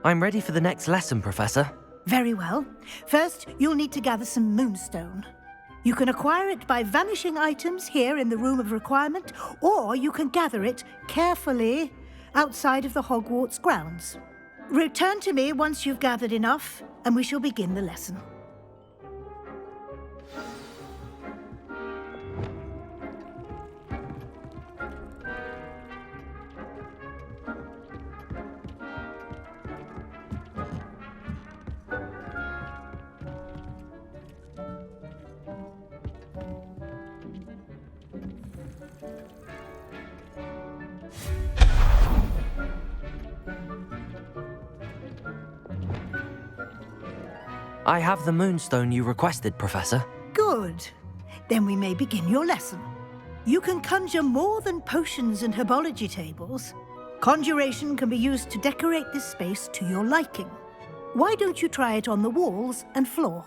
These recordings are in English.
I'm ready for the next lesson, Professor. Very well. First, you'll need to gather some moonstone. You can acquire it by vanishing items here in the Room of Requirement, or you can gather it carefully outside of the Hogwarts grounds. Return to me once you've gathered enough, and we shall begin the lesson. I have the moonstone you requested, Professor. Good. Then we may begin your lesson. You can conjure more than potions and herbology tables. Conjuration can be used to decorate this space to your liking. Why don't you try it on the walls and floor?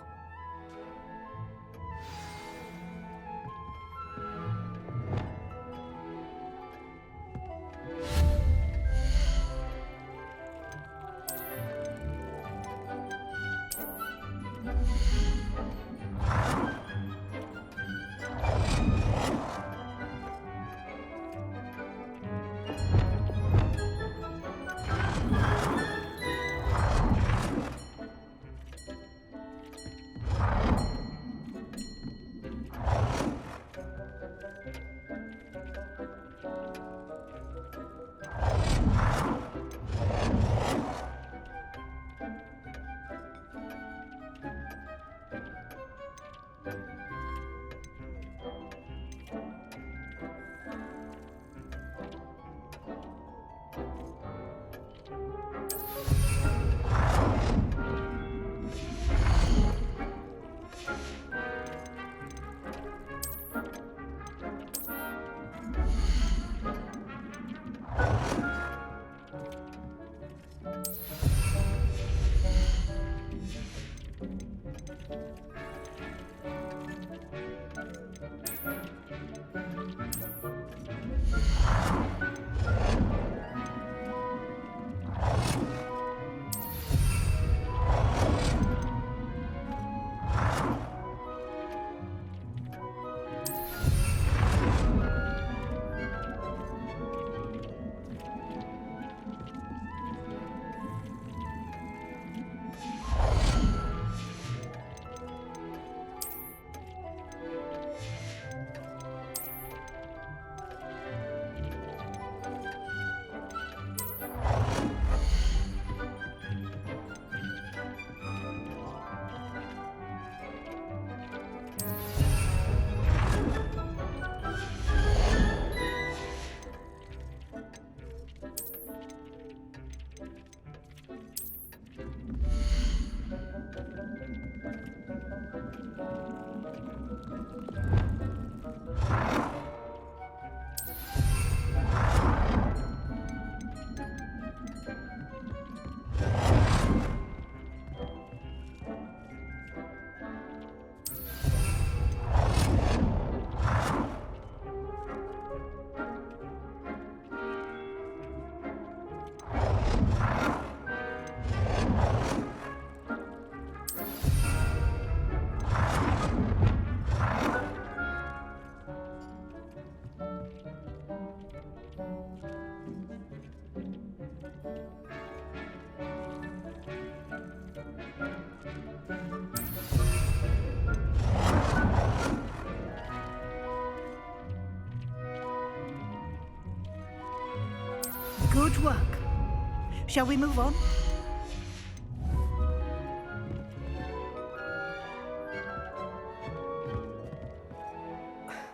Good work. Shall we move on?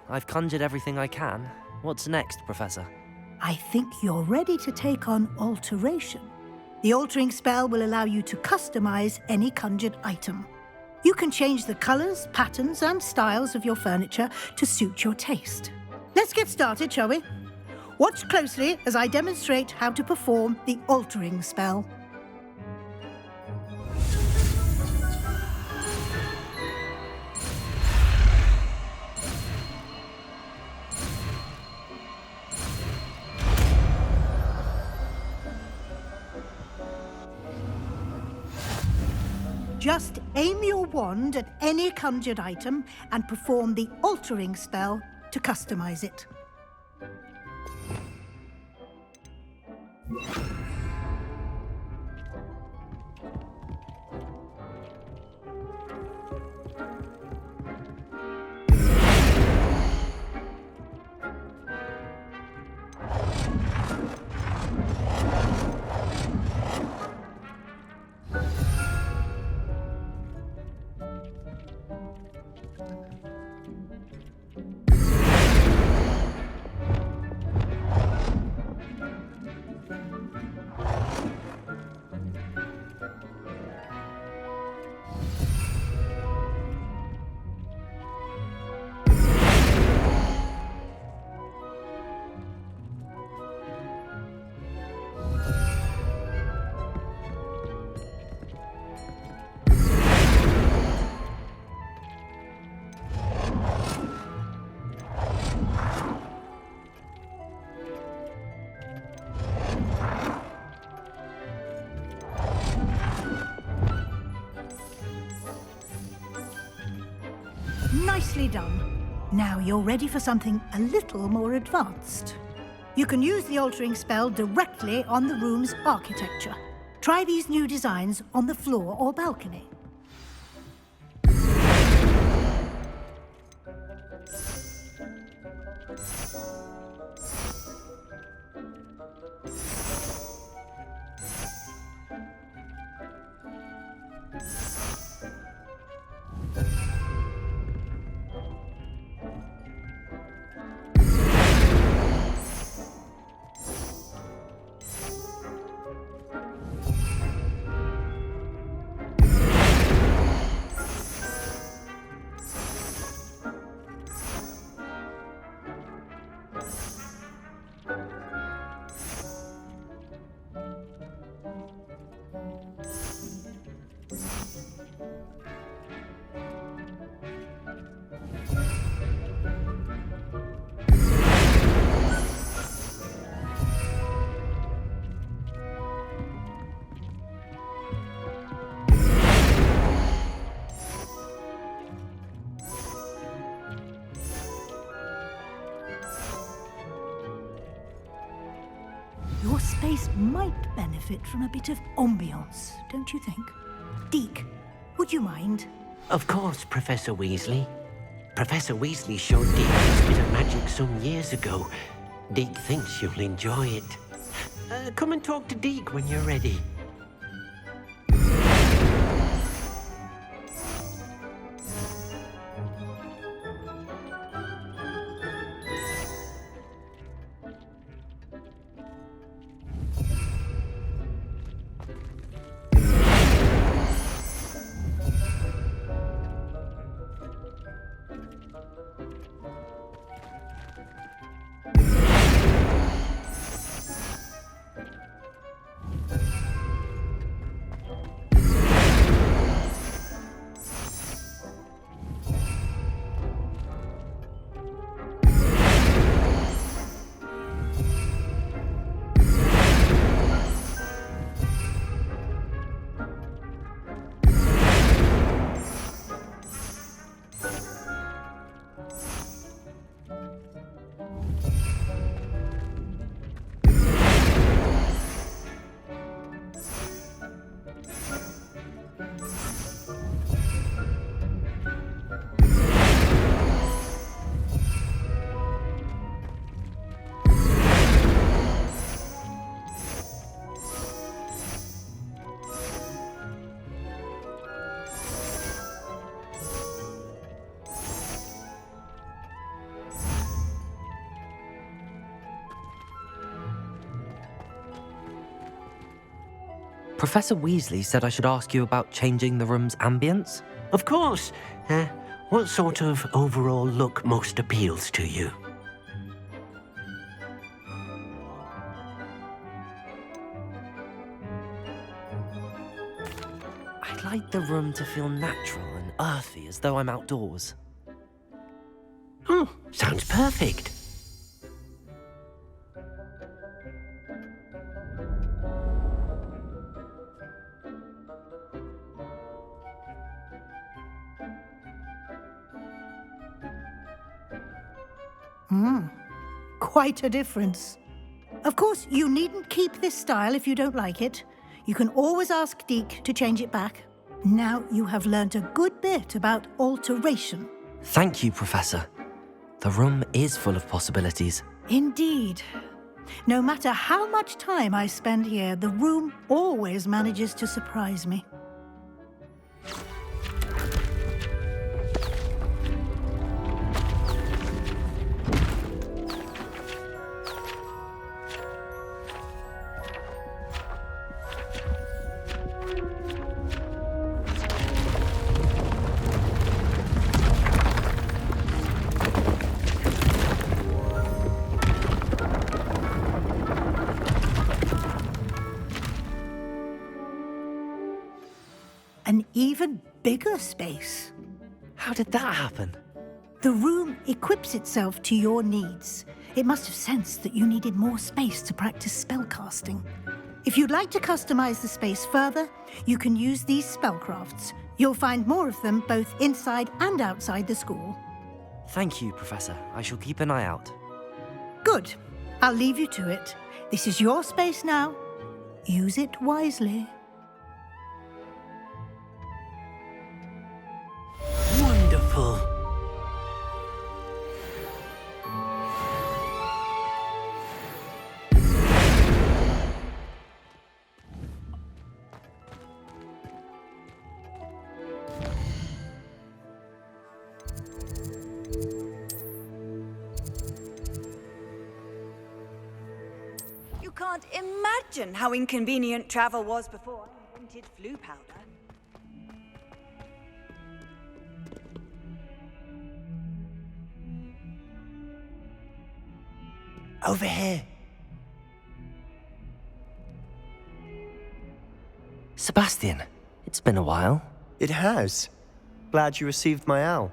I've conjured everything I can. What's next, Professor? I think you're ready to take on alteration. The altering spell will allow you to customize any conjured item. You can change the colors, patterns, and styles of your furniture to suit your taste. Let's get started, shall we? Watch closely as I demonstrate how to perform the altering spell. Just aim your wand at any conjured item and perform the altering spell to customize it. Nicely done. Now you're ready for something a little more advanced. You can use the altering spell directly on the room's architecture. Try these new designs on the floor or balcony. Your space might benefit from a bit of ambiance, don't you think? Deke, would you mind? Of course, Professor Weasley. Professor Weasley showed Deke this bit of magic some years ago. Deke thinks you'll enjoy it. Come and talk to Deke when you're ready. Professor Weasley said I should ask you about changing the room's ambience. Of course. What sort of overall look most appeals to you? I'd like the room to feel natural and earthy, as though I'm outdoors. Oh, sounds perfect. Quite a difference. Of course, you needn't keep this style if you don't like it. You can always ask Deke to change it back. Now you have learnt a good bit about alteration. Thank you, Professor. The room is full of possibilities. Indeed. No matter how much time I spend here, the room always manages to surprise me. An even bigger space. How did that happen? The room equips itself to your needs. It must have sensed that you needed more space to practice spellcasting. If you'd like to customize the space further, you can use these spellcrafts. You'll find more of them both inside and outside the school. Thank you, Professor. I shall keep an eye out. Good. I'll leave you to it. This is your space now. Use it wisely. Wonderful. You can't imagine how inconvenient travel was before I invented flu powder. Over here. Sebastian, it's been a while. It has. Glad you received my owl.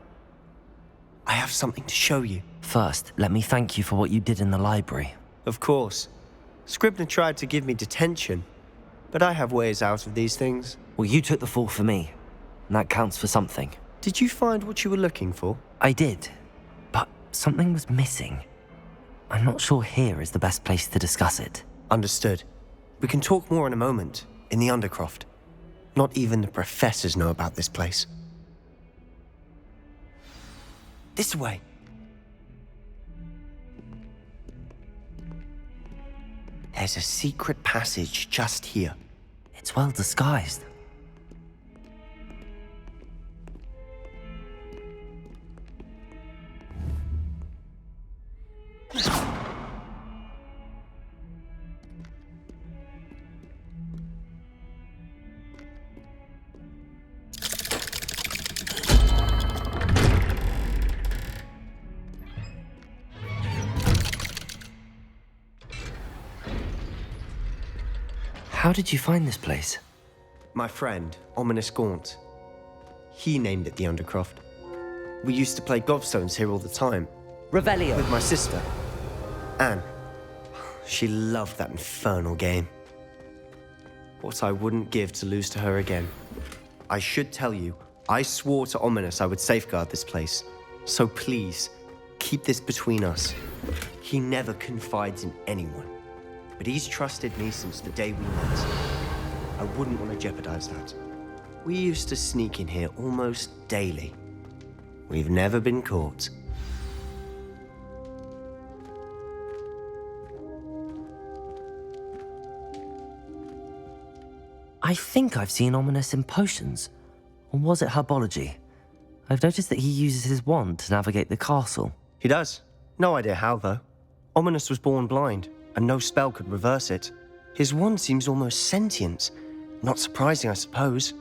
I have something to show you. First, let me thank you for what you did in the library. Of course. Scribner tried to give me detention, but I have ways out of these things. Well, you took the fall for me, and that counts for something. Did you find what you were looking for? I did, but something was missing. I'm not sure here is the best place to discuss it. Understood. We can talk more in a moment, in the Undercroft. Not even the professors know about this place. This way. There's a secret passage just here. It's well disguised. How did you find this place? My friend, Ominous Gaunt. He named it the Undercroft. We used to play gobstones here all the time. Revelio. With my sister, Anne. She loved that infernal game. What I wouldn't give to lose to her again. I should tell you, I swore to Ominous I would safeguard this place. So please, keep this between us. He never confides in anyone. But he's trusted me since the day we met. I wouldn't want to jeopardize that. We used to sneak in here almost daily. We've never been caught. I think I've seen Ominous in potions. Or was it herbology? I've noticed that he uses his wand to navigate the castle. He does. No idea how, though. Ominous was born blind, and no spell could reverse it. His wand seems almost sentient. Not surprising, I suppose.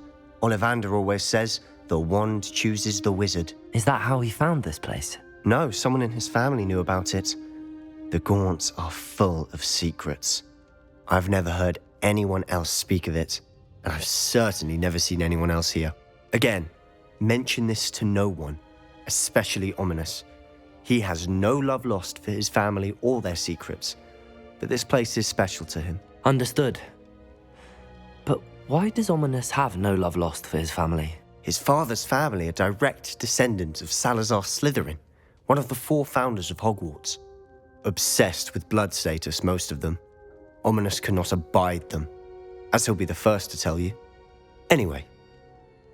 Ollivander always says, the wand chooses the wizard. Is that how he found this place? No, someone in his family knew about it. The Gaunts are full of secrets. I've never heard anyone else speak of it, and I've certainly never seen anyone else here. Again, mention this to no one, especially Ominous. He has no love lost for his family or their secrets, but this place is special to him. Understood. But why does Ominous have no love lost for his family? His father's family are direct descendants of Salazar Slytherin, one of the 4 founders of Hogwarts. Obsessed with blood status, most of them. Ominous cannot abide them, as he'll be the first to tell you. Anyway,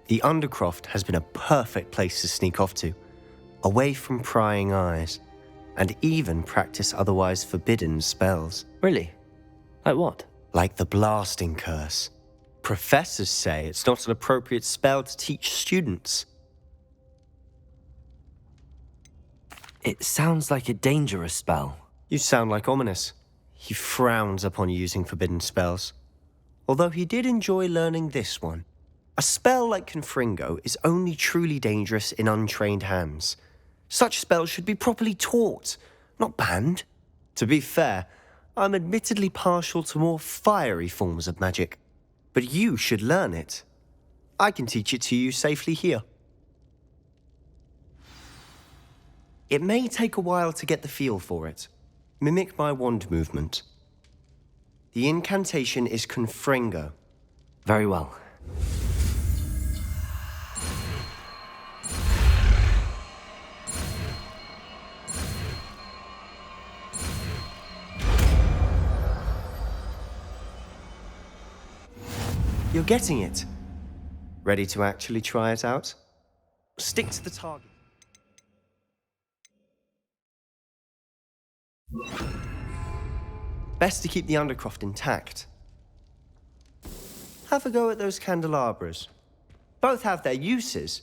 the Undercroft has been a perfect place to sneak off to, away from prying eyes, and even practice otherwise forbidden spells. Really? Like what? Like the blasting curse. Professors say it's not an appropriate spell to teach students. It sounds like a dangerous spell. You sound like Ominous. He frowns upon using forbidden spells. Although he did enjoy learning this one. A spell like Confringo is only truly dangerous in untrained hands. Such spells should be properly taught, not banned. To be fair, I'm admittedly partial to more fiery forms of magic. But you should learn it. I can teach it to you safely here. It may take a while to get the feel for it. Mimic my wand movement. The incantation is Confringo. Very well. You're getting it. Ready to actually try it out? Stick to the target. Best to keep the Undercroft intact. Have a go at those candelabras. Both have their uses,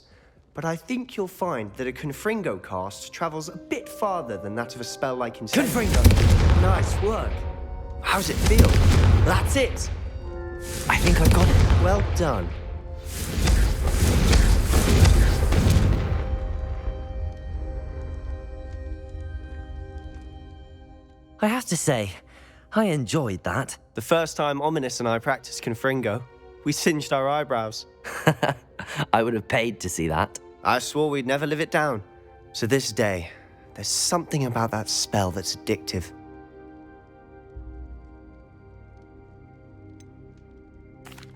but I think you'll find that a Confringo cast travels a bit farther than that of a spell like Confringo! Nice work. How's it feel? That's it. I think I've got it. Well done. I have to say, I enjoyed that. The first time Ominous and I practiced Confringo, we singed our eyebrows. I would have paid to see that. I swore we'd never live it down. So this day, there's something about that spell that's addictive.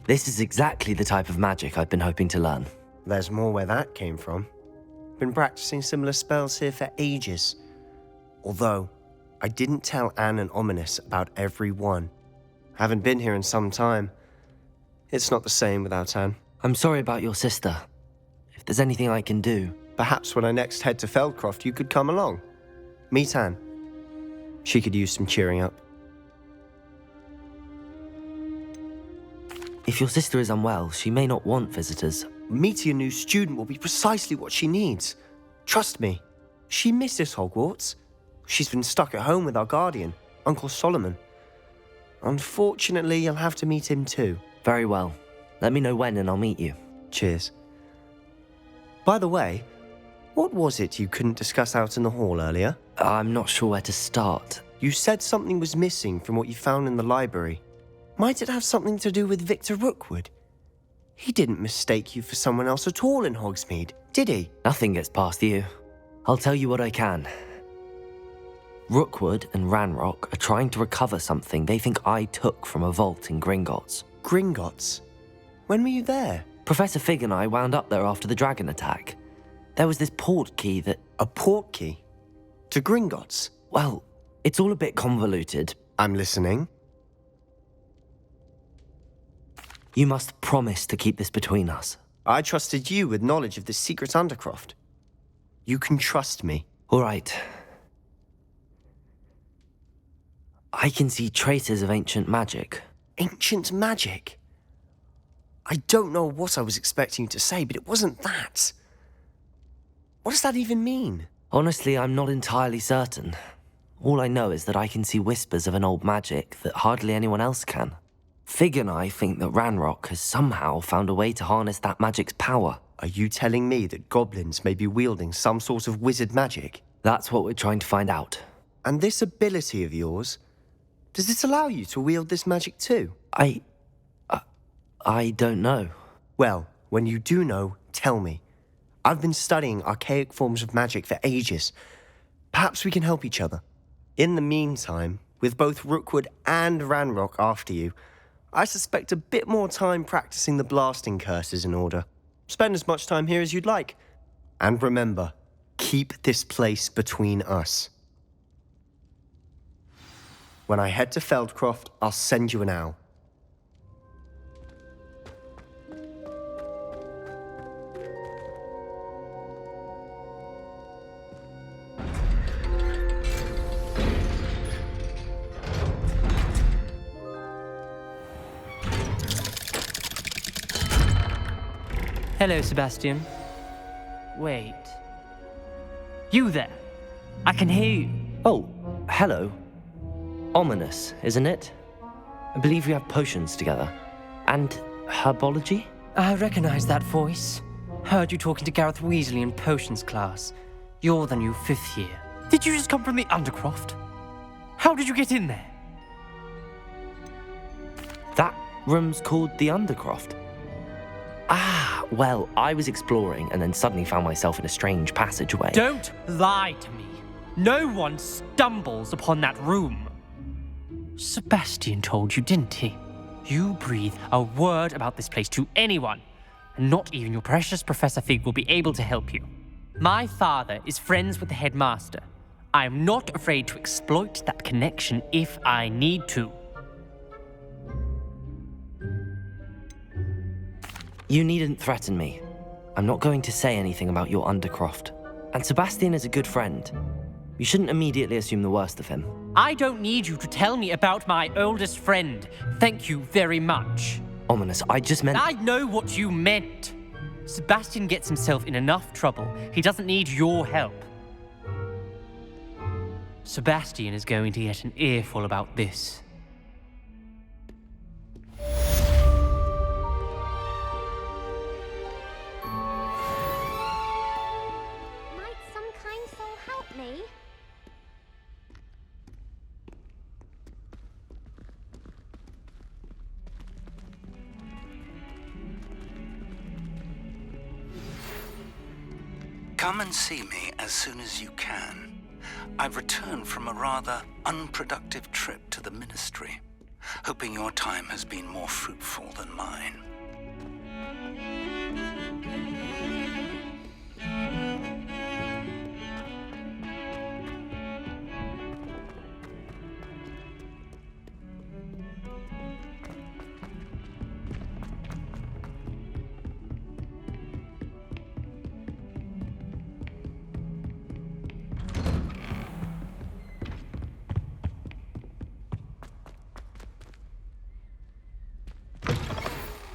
This is exactly the type of magic I've been hoping to learn. There's more where that came from. Been practicing similar spells here for ages. Although, I didn't tell Anne and Ominous about every one. Haven't been here in some time. It's not the same without Anne. I'm sorry about your sister. If there's anything I can do... Perhaps when I next head to Feldcroft, you could come along. Meet Anne. She could use some cheering up. If your sister is unwell, she may not want visitors. Meeting a new student will be precisely what she needs. Trust me. She misses Hogwarts. She's been stuck at home with our guardian, Uncle Solomon. Unfortunately, you'll have to meet him too. Very well. Let me know when and I'll meet you. Cheers. By the way, what was it you couldn't discuss out in the hall earlier? I'm not sure where to start. You said something was missing from what you found in the library. Might it have something to do with Victor Rookwood? He didn't mistake you for someone else at all in Hogsmeade, did he? Nothing gets past you. I'll tell you what I can. Rookwood and Ranrock are trying to recover something they think I took from a vault in Gringotts. Gringotts? When were you there? Professor Fig and I wound up there after the dragon attack. There was this port key that... A port key? To Gringotts? Well, it's all a bit convoluted. I'm listening. You must promise to keep this between us. I trusted you with knowledge of the secret Undercroft. You can trust me. All right. I can see traces of ancient magic. Ancient magic? I don't know what I was expecting you to say, but it wasn't that. What does that even mean? Honestly, I'm not entirely certain. All I know is that I can see whispers of an old magic that hardly anyone else can. Fig and I think that Ranrock has somehow found a way to harness that magic's power. Are you telling me that goblins may be wielding some sort of wizard magic? That's what we're trying to find out. And this ability of yours, does it allow you to wield this magic too? I don't know. Well, when you do know, tell me. I've been studying archaic forms of magic for ages. Perhaps we can help each other. In the meantime, with both Rookwood and Ranrock after you, I suspect a bit more time practicing the blasting curse is in order. Spend as much time here as you'd like. And remember, keep this place between us. When I head to Feldcroft, I'll send you an owl. Hello, Sebastian. Wait. You there? I can hear you. Oh, hello. Ominous, isn't it? I believe we have potions together. And herbology? I recognize that voice. Heard you talking to Gareth Weasley in potions class. You're the new 5th year. Did you just come from the Undercroft? How did you get in there? That room's called the Undercroft. Ah, well, I was exploring and then suddenly found myself in a strange passageway. Don't lie to me. No one stumbles upon that room. Sebastian told you, didn't he? You breathe a word about this place to anyone, and not even your precious Professor Fig will be able to help you. My father is friends with the headmaster. I am not afraid to exploit that connection if I need to. You needn't threaten me. I'm not going to say anything about your Undercroft. And Sebastian is a good friend. You shouldn't immediately assume the worst of him. I don't need you to tell me about my oldest friend. Thank you very much. Ominous, I just meant... I know what you meant. Sebastian gets himself in enough trouble. He doesn't need your help. Sebastian is going to get an earful about this. Might some kind soul help me? Come and see me as soon as you can. I've returned from a rather unproductive trip to the Ministry, hoping your time has been more fruitful than mine.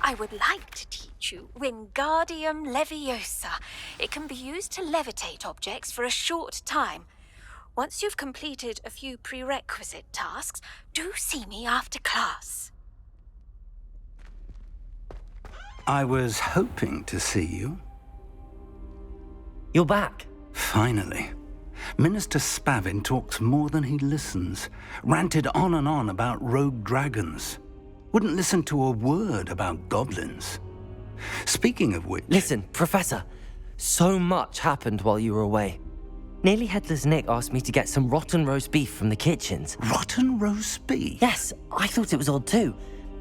I would like to teach you Wingardium Leviosa. It can be used to levitate objects for a short time. Once you've completed a few prerequisite tasks, do see me after class. I was hoping to see you. You're back. Finally. Minister Spavin talks more than he listens. Ranted on and on about rogue dragons. Wouldn't listen to a word about goblins. Speaking of which... Listen, Professor. So much happened while you were away. Nearly Headless Nick asked me to get some rotten roast beef from the kitchens. Rotten roast beef? Yes, I thought it was odd too.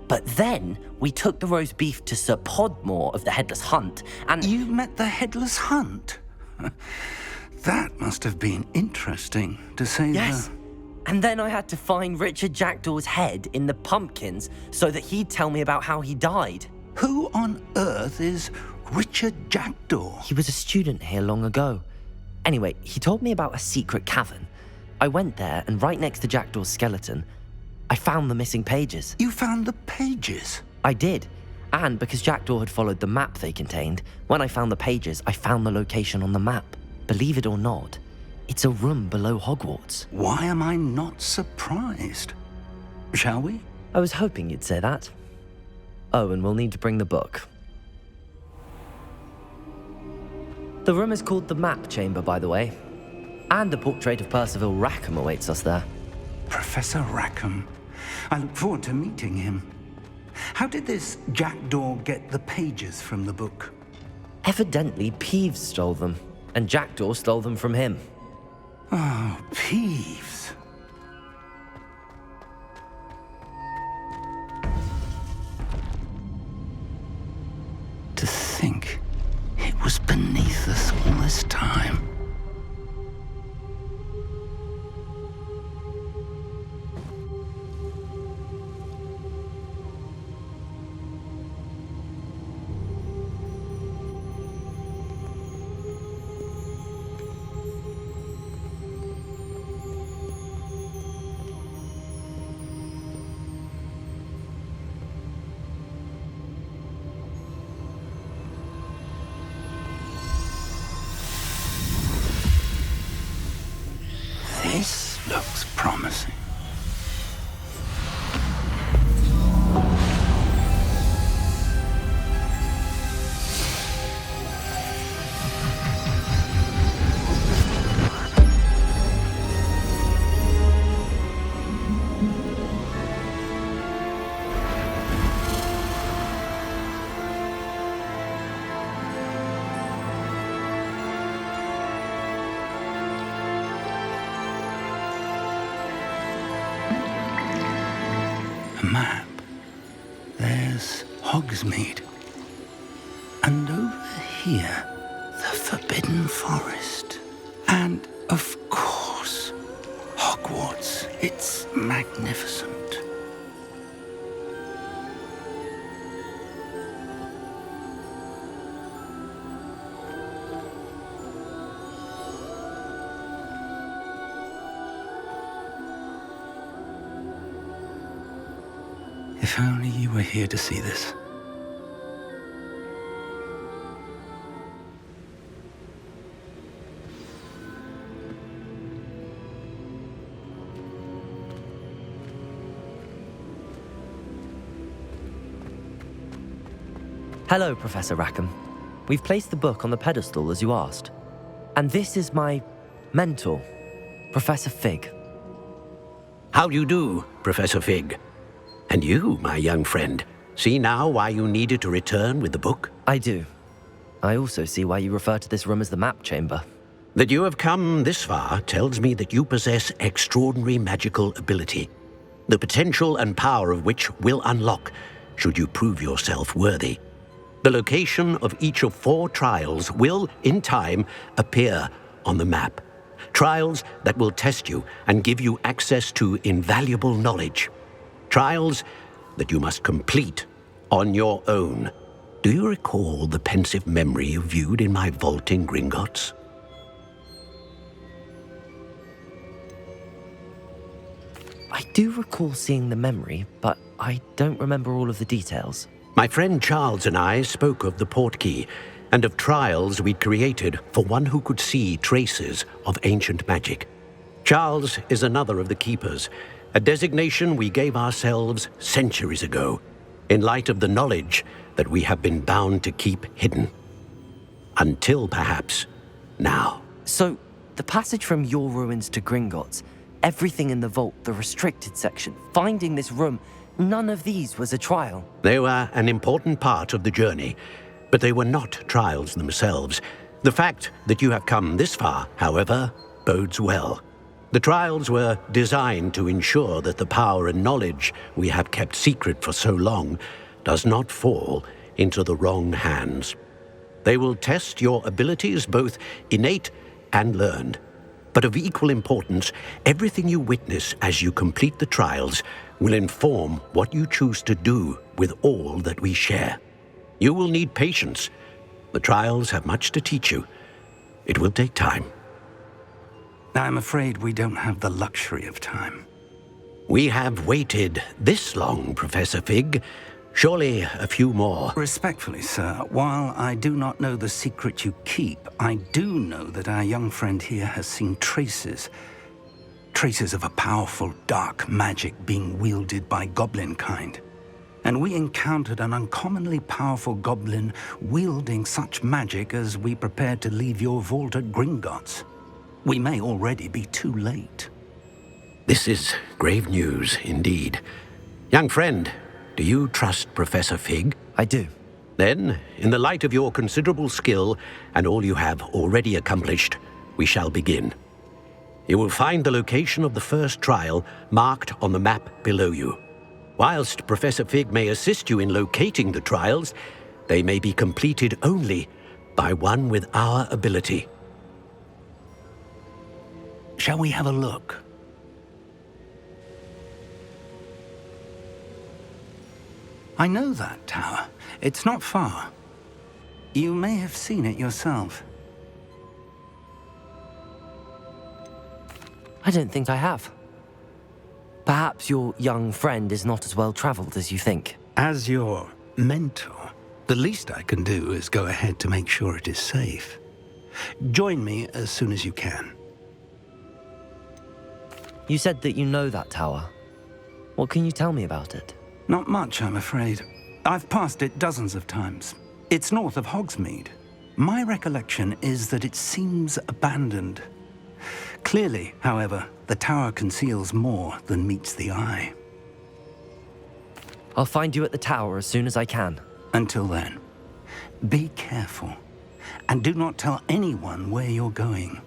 But then we took the roast beef to Sir Podmore of the Headless Hunt, and... You met the Headless Hunt? That must have been interesting, to say Yes. And then I had to find Richard Jackdaw's head in the pumpkins so that he'd tell me about how he died. Who on earth is Richard Jackdaw? He was a student here long ago. Anyway, he told me about a secret cavern. I went there, and right next to Jackdaw's skeleton, I found the missing pages. You found the pages? I did. And because Jackdaw had followed the map they contained, when I found the pages, I found the location on the map. Believe it or not, it's a room below Hogwarts. Why am I not surprised? Shall we? I was hoping you'd say that. Oh, and we'll need to bring the book. The room is called the Map Chamber, by the way. And a portrait of Percival Rackham awaits us there. Professor Rackham. I look forward to meeting him. How did this Jackdaw get the pages from the book? Evidently, Peeves stole them, and Jackdaw stole them from him. Oh, Peeves. To think it was beneath us all this time. map. There's Hogsmeade. And over here, the Forbidden Forest. And, of course, Hogwarts. It's magnificent. If only you were here to see this. Hello, Professor Rackham. We've placed the book on the pedestal as you asked. And this is my mentor, Professor Fig. How do you do, Professor Fig? And you, my young friend, see now why you needed to return with the book? I do. I also see why you refer to this room as the map chamber. That you have come this far tells me that you possess extraordinary magical ability, the potential and power of which will unlock should you prove yourself worthy. The location of each of 4 trials will, in time, appear on the map. Trials that will test you and give you access to invaluable knowledge. Trials that you must complete on your own. Do you recall the pensive memory you viewed in my vault in Gringotts? I do recall seeing the memory, but I don't remember all of the details. My friend Charles and I spoke of the portkey and of trials we'd created for one who could see traces of ancient magic. Charles is another of the keepers, a designation we gave ourselves centuries ago, in light of the knowledge that we have been bound to keep hidden. Until perhaps now. So, the passage from your ruins to Gringotts, everything in the vault, the restricted section, finding this room, none of these was a trial. They were an important part of the journey, but they were not trials themselves. The fact that you have come this far, however, bodes well. The trials were designed to ensure that the power and knowledge we have kept secret for so long does not fall into the wrong hands. They will test your abilities, both innate and learned. But of equal importance, everything you witness as you complete the trials will inform what you choose to do with all that we share. You will need patience. The trials have much to teach you. It will take time. I'm afraid we don't have the luxury of time. We have waited this long, Professor Fig. Surely a few more. Respectfully, sir, while I do not know the secret you keep, I do know that our young friend here has seen traces of a powerful dark magic being wielded by goblin kind. And we encountered an uncommonly powerful goblin wielding such magic as we prepared to leave your vault at Gringotts. We may already be too late. This is grave news indeed. Young friend, do you trust Professor Fig? I do. Then, in the light of your considerable skill and all you have already accomplished, we shall begin. You will find the location of the first trial marked on the map below you. Whilst Professor Fig may assist you in locating the trials, they may be completed only by one with our ability. Shall we have a look? I know that tower. It's not far. You may have seen it yourself. I don't think I have. Perhaps your young friend is not as well traveled as you think. As your mentor, the least I can do is go ahead to make sure it is safe. Join me as soon as you can. You said that you know that tower. What can you tell me about it? Not much, I'm afraid. I've passed it dozens of times. It's north of Hogsmeade. My recollection is that it seems abandoned. Clearly, however, the tower conceals more than meets the eye. I'll find you at the tower as soon as I can. Until then, be careful, and do not tell anyone where you're going.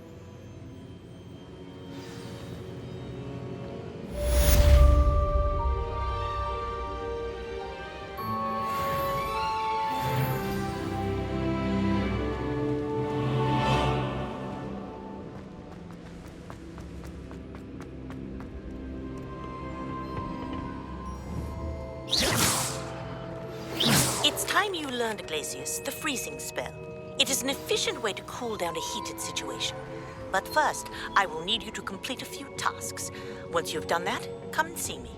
It's time you learned, Glacius, the freezing spell. It is an efficient way to cool down a heated situation. But first, I will need you to complete a few tasks. Once you've done that, come and see me.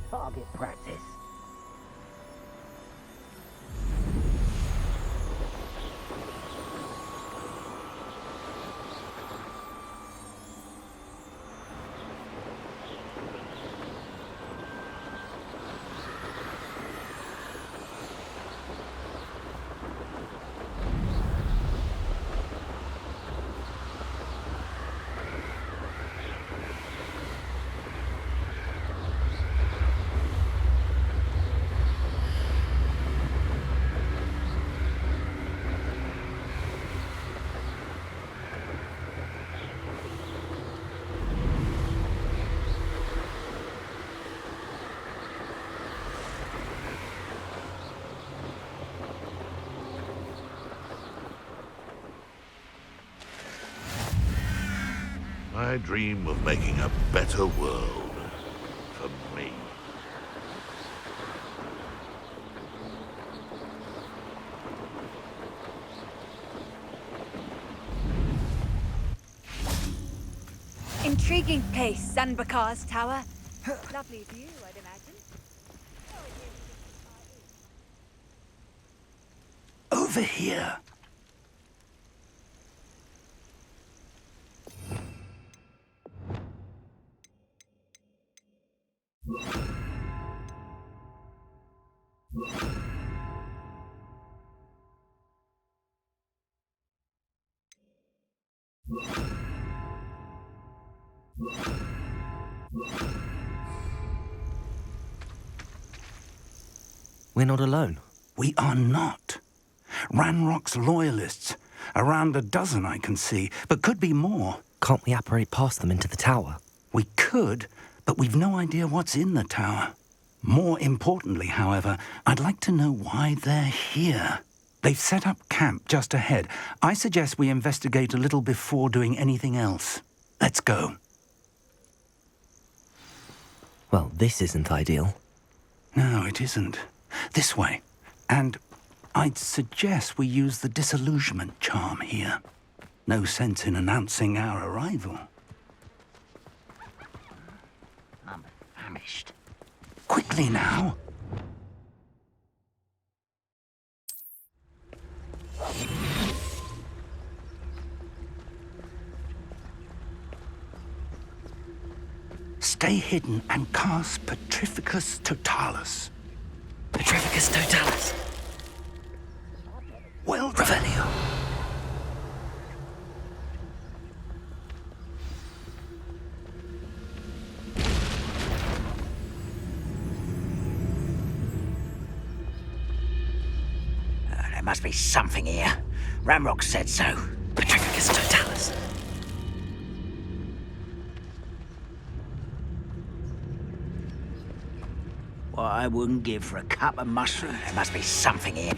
Target practice. I dream of making a better world for me. Intriguing place, Zanbakar's tower. Lovely view, I'd imagine. Over here. We're not alone. We are not. Ranrock's loyalists. Around a dozen I can see, but could be more. Can't we apparate past them into the tower? We could, but we've no idea what's in the tower. More importantly, however, I'd like to know why they're here. They've set up camp just ahead. I suggest we investigate a little before doing anything else. Let's go. Well, this isn't ideal. No, it isn't. This way. And I'd suggest we use the disillusionment charm here. No sense in announcing our arrival. I'm famished. Quickly now. Stay hidden and cast Petrificus Totalis. Petrificus Totalis. Well, Revelio. There must be something here. Ranrock said so. Petrificus Totalis. What I wouldn't give for a cup of mushroom. There must be something here.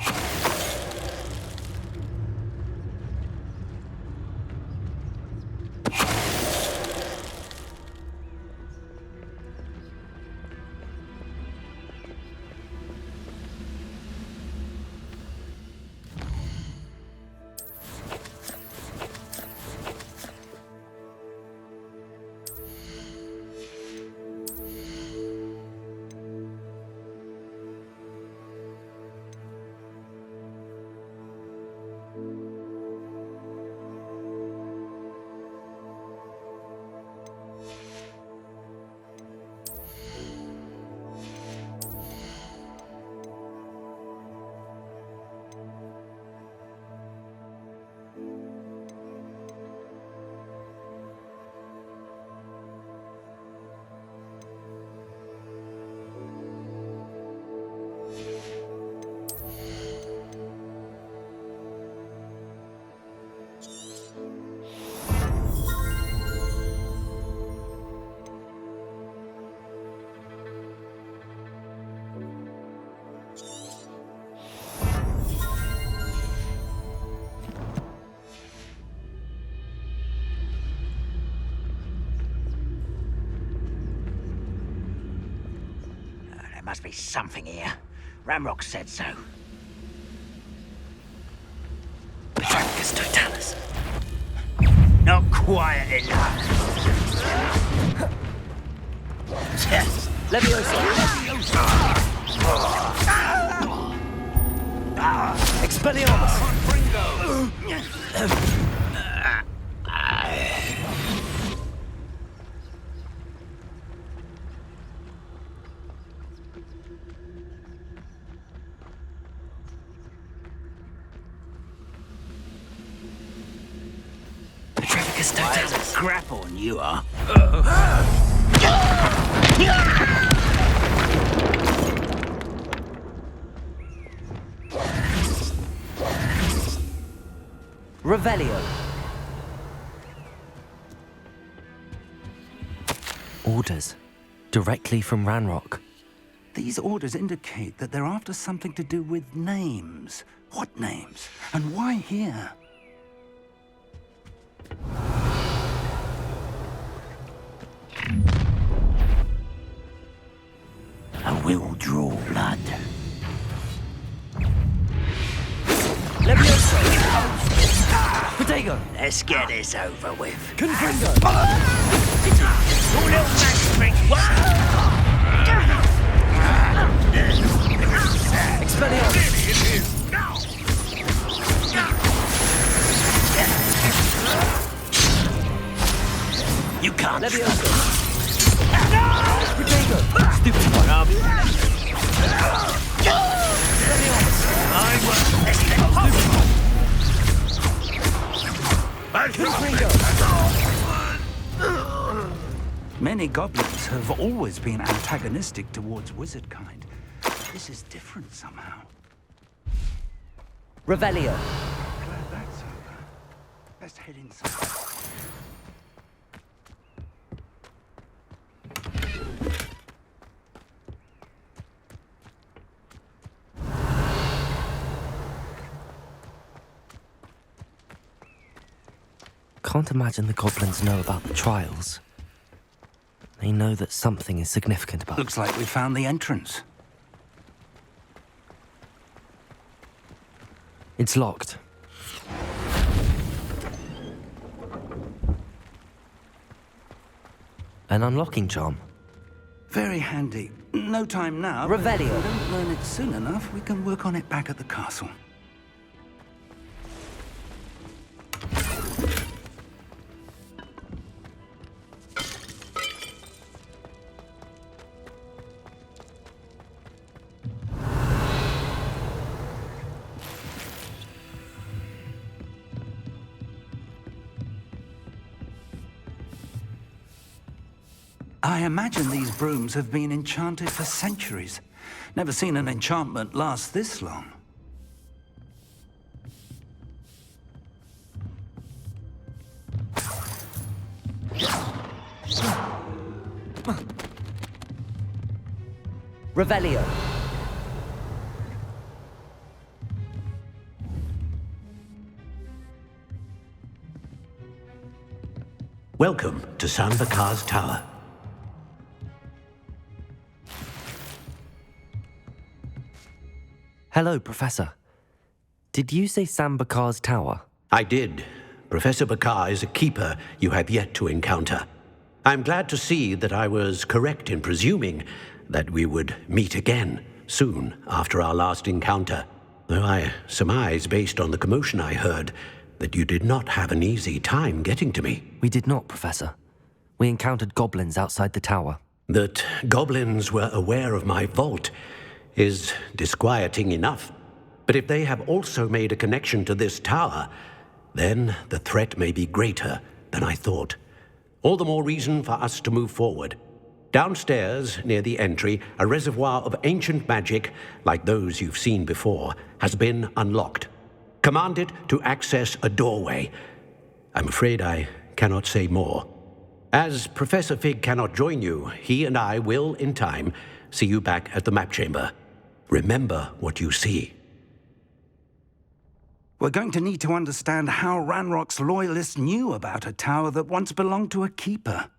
must be something here. Ranrock said so. Petrificus totalis. Not quiet enough. Leviosa. Expelliarmus. Petrificus totalis. Crap on you are. Revelio. Orders. Directly from Ranrock. These orders indicate that they're after something to do with names. What names? And why here? I will draw blood. Leviosa. Protego. Let's get this over with. Confringo. Your little magistrate. Expelliarmus. You can't. Leviosa. Protego. Stupid one. Many goblins have always been antagonistic towards wizard kind. This is different somehow. Revelio. Glad that's over. Let's head inside. Can't imagine the goblins know about the trials. They know that something is significant about Looks like we found the entrance. It's locked. An unlocking charm. Very handy. No time now. Revelio. If we don't learn it soon enough, we can work on it back at the castle. I imagine these brooms have been enchanted for centuries. Never seen an enchantment last this long. Revelio. Welcome to Sambakar's Tower. Hello, Professor. Did you say Sambakar's Tower? I did. Professor Bakar is a keeper you have yet to encounter. I'm glad to see that I was correct in presuming that we would meet again soon after our last encounter, though I surmise, based on the commotion I heard, that you did not have an easy time getting to me. We did not, Professor. We encountered goblins outside the tower. That goblins were aware of my vault is disquieting enough. But if they have also made a connection to this tower, then the threat may be greater than I thought. All the more reason for us to move forward. Downstairs, near the entry, a reservoir of ancient magic, like those you've seen before, has been unlocked. Command it to access a doorway. I'm afraid I cannot say more. As Professor Fig cannot join you, he and I will, in time, see you back at the map chamber. Remember what you see. We're going to need to understand how Ranrock's loyalists knew about a tower that once belonged to a keeper.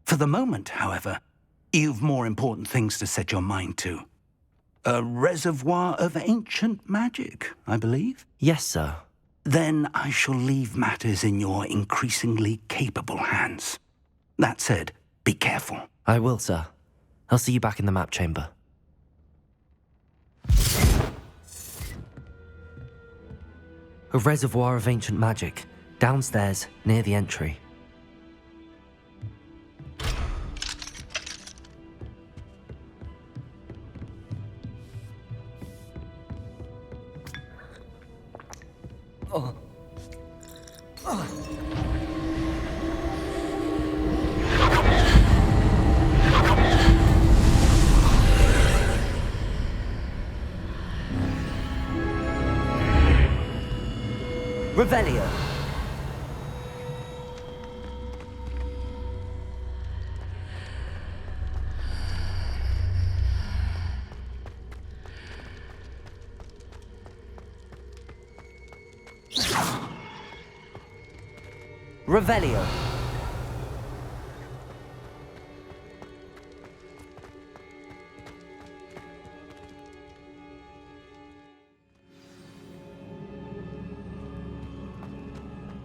For the moment, however, you've more important things to set your mind to. A reservoir of ancient magic, I believe? Yes, sir. Then I shall leave matters in your increasingly capable hands. That said, be careful. I will, sir. I'll see you back in the map chamber. A reservoir of ancient magic, downstairs, near the entry. Revelio. Revelio.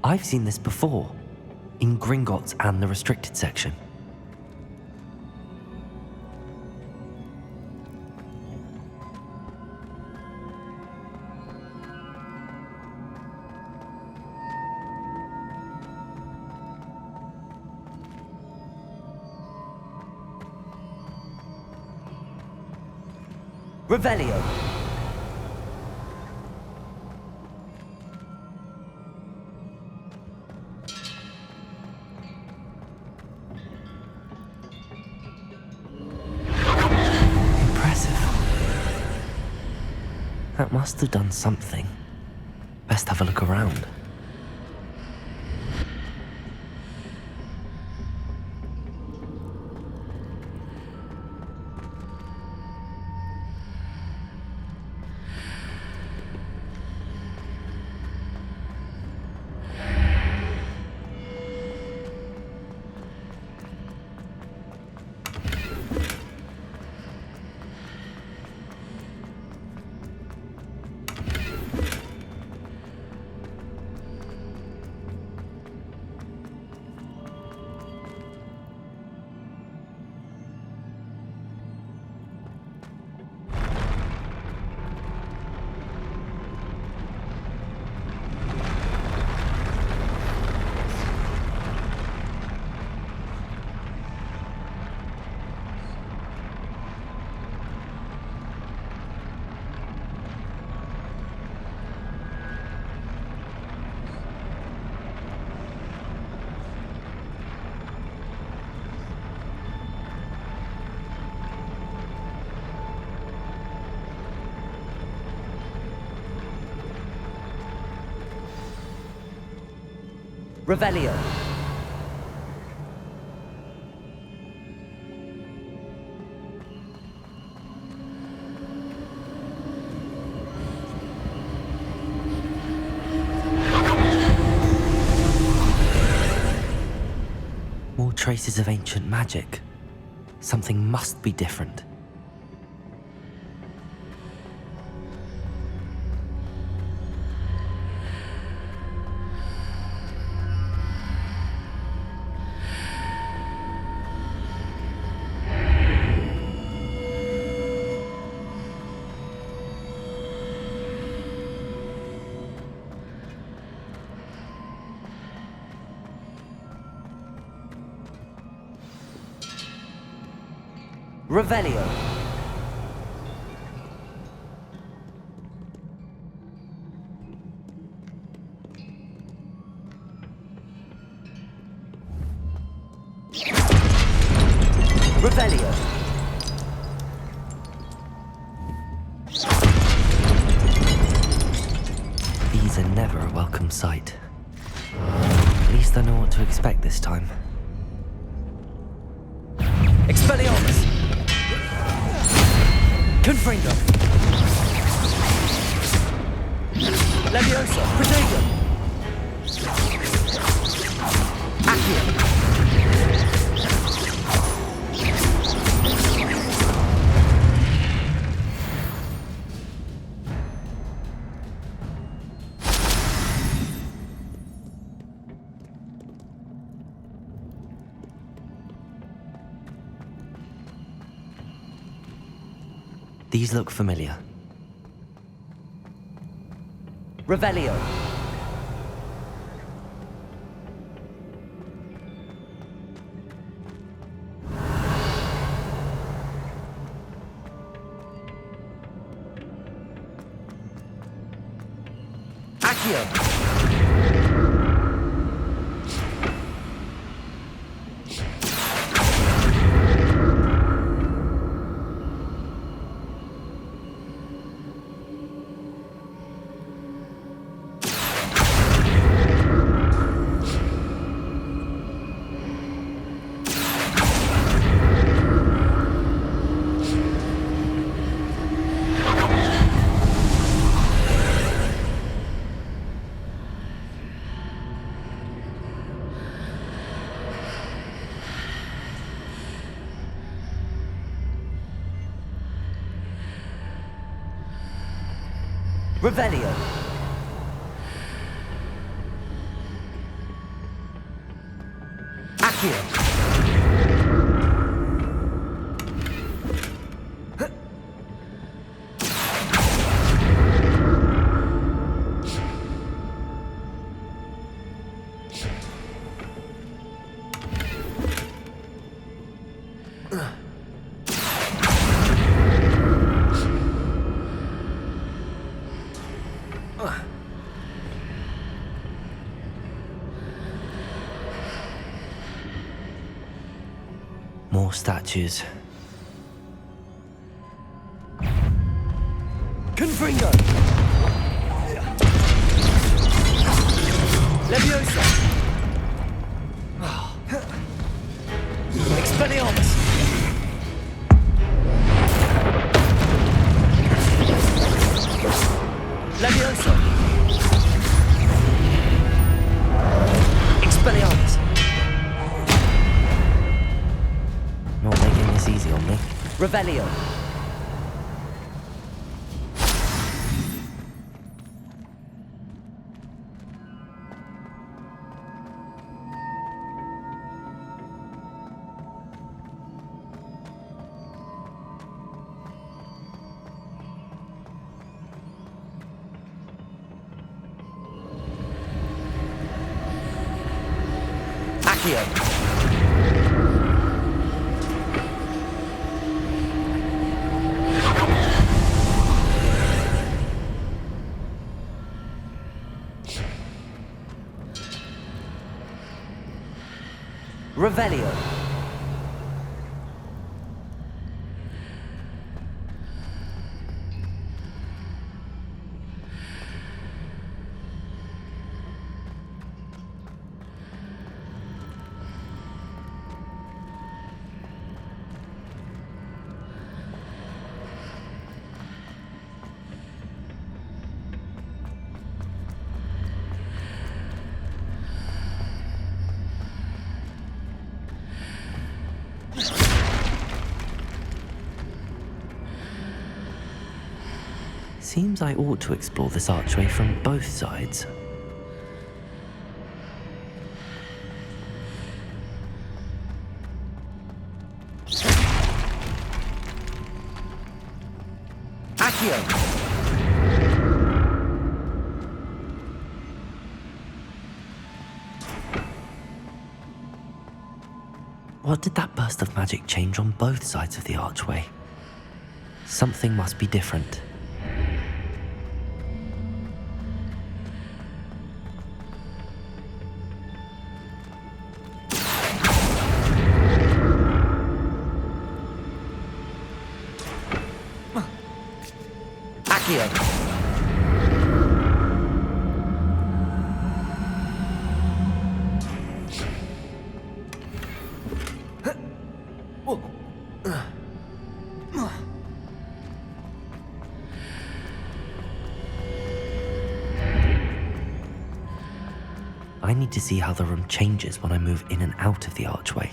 I've seen this before, in Gringotts and the restricted section. Revelio. That must have done something. Best have a look around. Revelio. More traces of ancient magic. Something must be different. Revelio. Revelio. These are never a welcome sight. At least I know what to expect this time. Expelliarmus! Confringo! Leviosa! Protego! Accio! These look familiar. Revelio. Accio. Revelio. Accio. More statues. Confringo! Leviosa! Expelliarmus! Leviosa! Expelliarmus! Not making this easy on me. Revelio. Accio. Revelio. Seems I ought to explore this archway from both sides. Accio! What did that burst of magic change on both sides of the archway? Something must be different. I need to see how the room changes when I move in and out of the archway.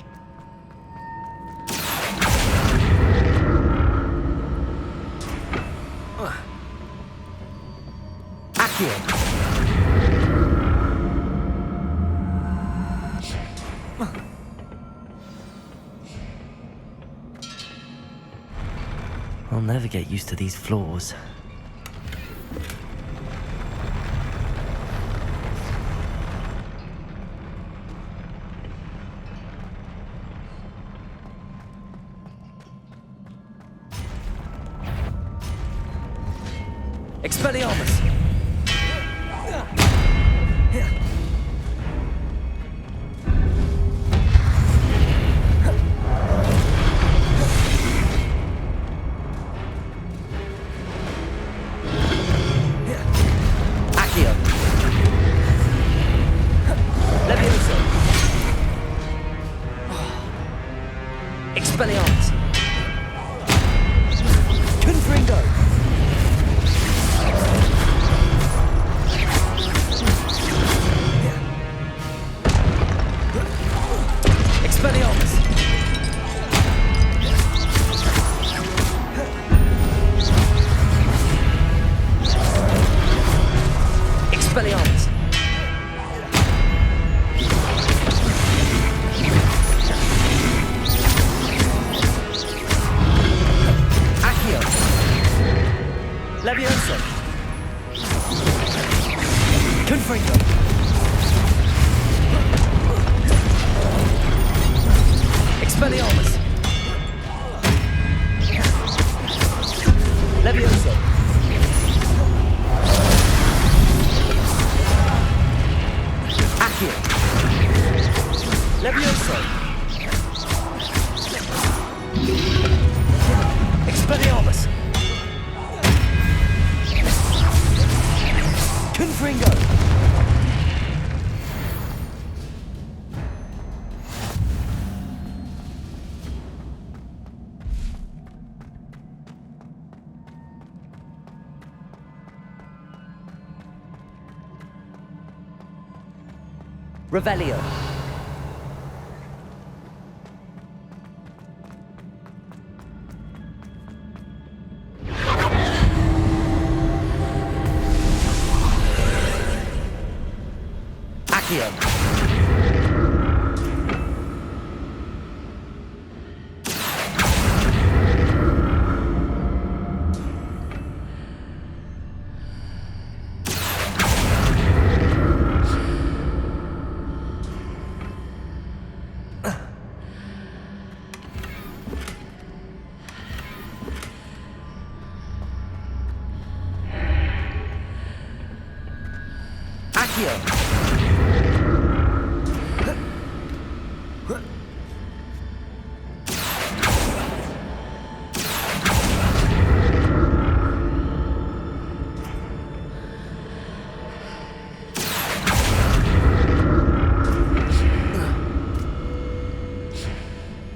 Accio! never get used to these floors. Expelliarmus! Expelliarmus! Confringo! Expelliarmus! Expelliarmus! Leviosa! Confringo! Expelliarmus! Leviosa! Accio! Leviosa! Expelliarmus! Confringo! Revelio! Accio! Accio!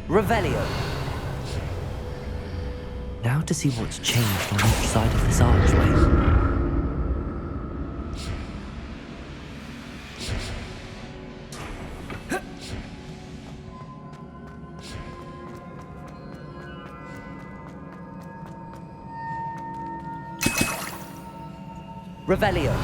Revelio. Now to see what's changed on each side of this archway. Revelio.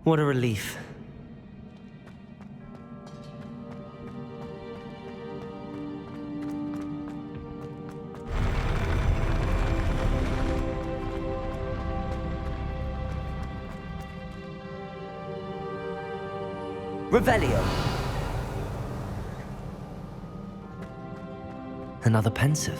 What a relief. Revelio. Another pensive.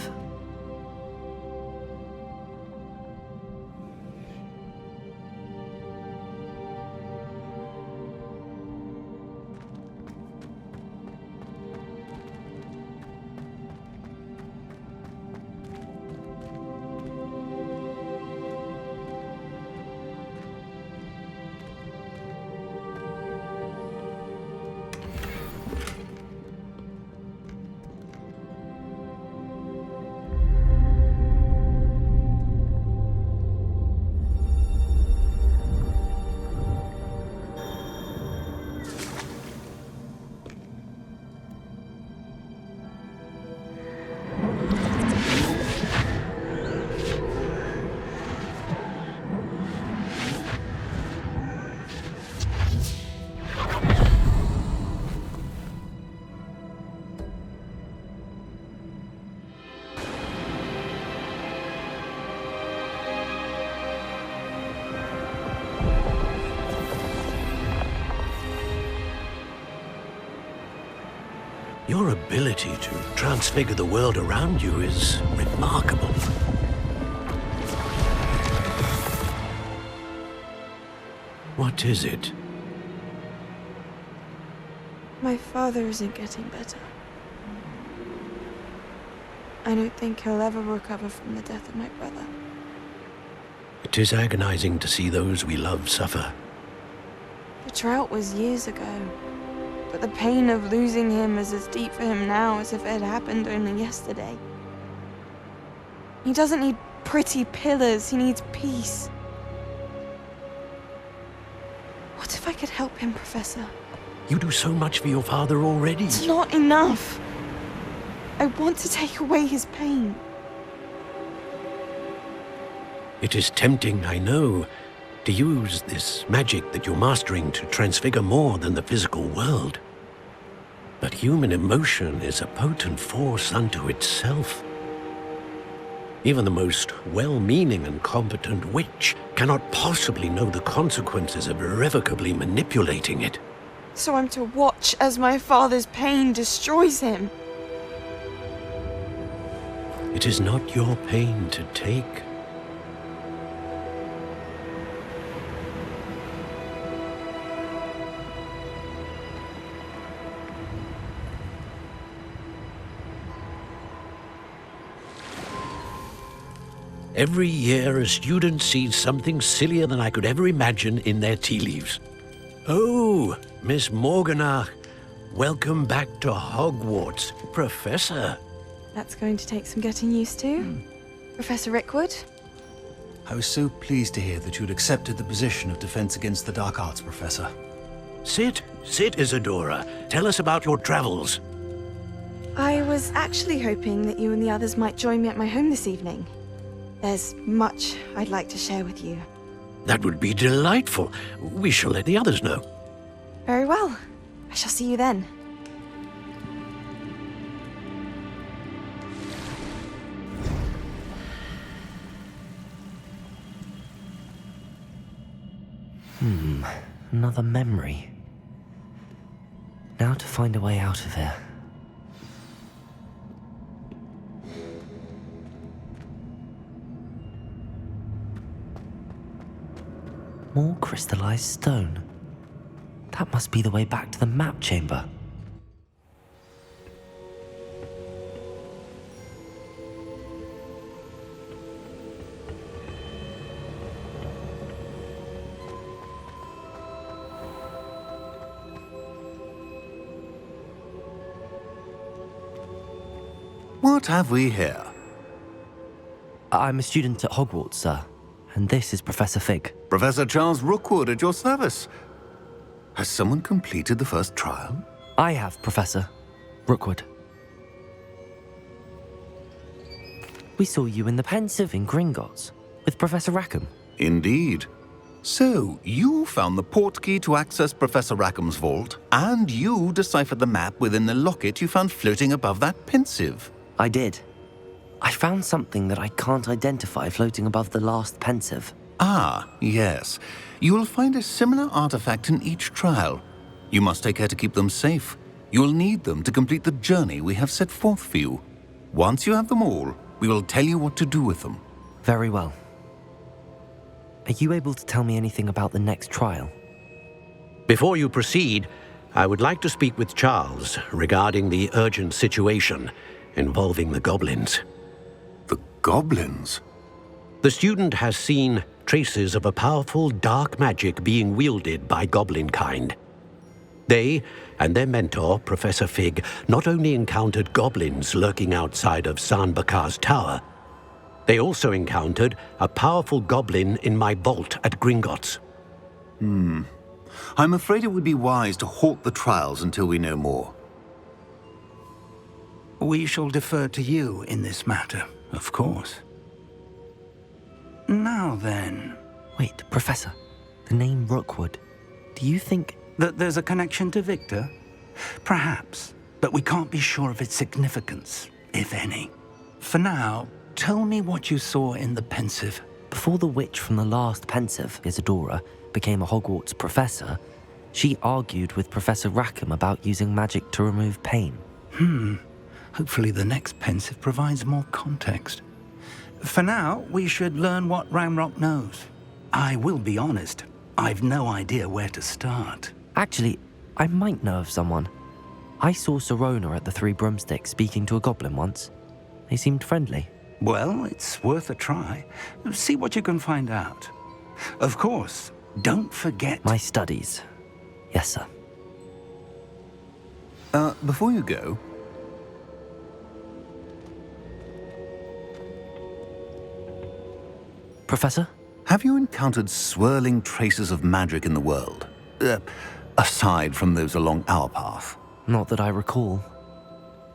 Your ability to transfigure the world around you is remarkable. What is it? My father isn't getting better. I don't think he'll ever recover from the death of my brother. It is agonizing to see those we love suffer. The drought was years ago, but the pain of losing him is as deep for him now as if it had happened only yesterday. He doesn't need pretty pillars, he needs peace. What if I could help him, Professor? You do so much for your father already. It's not enough. I want to take away his pain. It is tempting, I know, to use this magic that you're mastering to transfigure more than the physical world. But human emotion is a potent force unto itself. Even the most well-meaning and competent witch cannot possibly know the consequences of irrevocably manipulating it. So I'm to watch as my father's pain destroys him. It is not your pain to take. Every year, a student sees something sillier than I could ever imagine in their tea leaves. Oh, Miss Morganach, welcome back to Hogwarts, Professor. That's going to take some getting used to. Professor Rickwood? I was so pleased to hear that you'd accepted the position of Defense Against the Dark Arts, Professor. Sit, Isadora. Tell us about your travels. I was actually hoping that you and the others might join me at my home this evening. There's much I'd like to share with you. That would be delightful. We shall let the others know. Very well. I shall see you then. Another memory. Now to find a way out of here. More crystallized stone. That must be the way back to the map chamber. What have we here? I'm a student at Hogwarts, sir. And this is Professor Fig. Professor Charles Rookwood at your service. Has someone completed the first trial? I have, Professor Rookwood. We saw you in the Pensive in Gringotts with Professor Rackham. Indeed. So, you found the port key to access Professor Rackham's vault, and you deciphered the map within the locket you found floating above that pensive. I did. I found something that I can't identify floating above the last pensive. Ah, yes. You will find a similar artifact in each trial. You must take care to keep them safe. You will need them to complete the journey we have set forth for you. Once you have them all, we will tell you what to do with them. Very well. Are you able to tell me anything about the next trial? Before you proceed, I would like to speak with Charles regarding the urgent situation involving the goblins. The goblins? The student has seen traces of a powerful dark magic being wielded by goblin kind. They and their mentor, Professor Fig, not only encountered goblins lurking outside of San Bakar's tower, they also encountered a powerful goblin in my vault at Gringotts. I'm afraid it would be wise to halt the trials until we know more. We shall defer to you in this matter, of course. Now then... Wait, Professor. The name Rookwood. Do you think... that there's a connection to Victor? Perhaps, but we can't be sure of its significance, if any. For now, tell me what you saw in the pensive. Before the witch from the last pensive, Isadora, became a Hogwarts professor, she argued with Professor Rackham about using magic to remove pain. Hopefully the next pensive provides more context. For now, we should learn what Ranrock knows. I will be honest, I've no idea where to start. Actually, I might know of someone. I saw Serona at the Three Broomsticks speaking to a goblin once. They seemed friendly. Well, it's worth a try. See what you can find out. Of course, don't forget... My studies. Yes, sir. Before you go... Professor? Have you encountered swirling traces of magic in the world? Aside from those along our path? Not that I recall.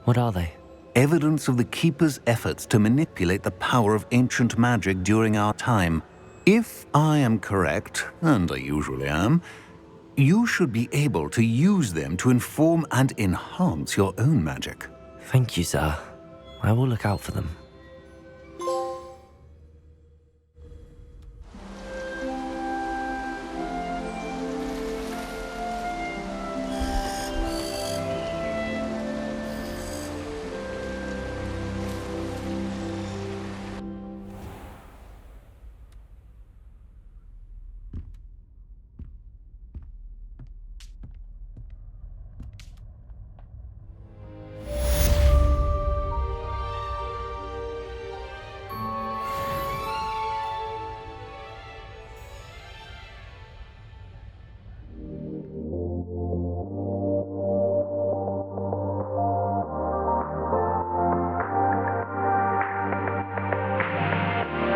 What are they? Evidence of the Keeper's efforts to manipulate the power of ancient magic during our time. If I am correct, and I usually am, you should be able to use them to inform and enhance your own magic. Thank you, sir. I will look out for them.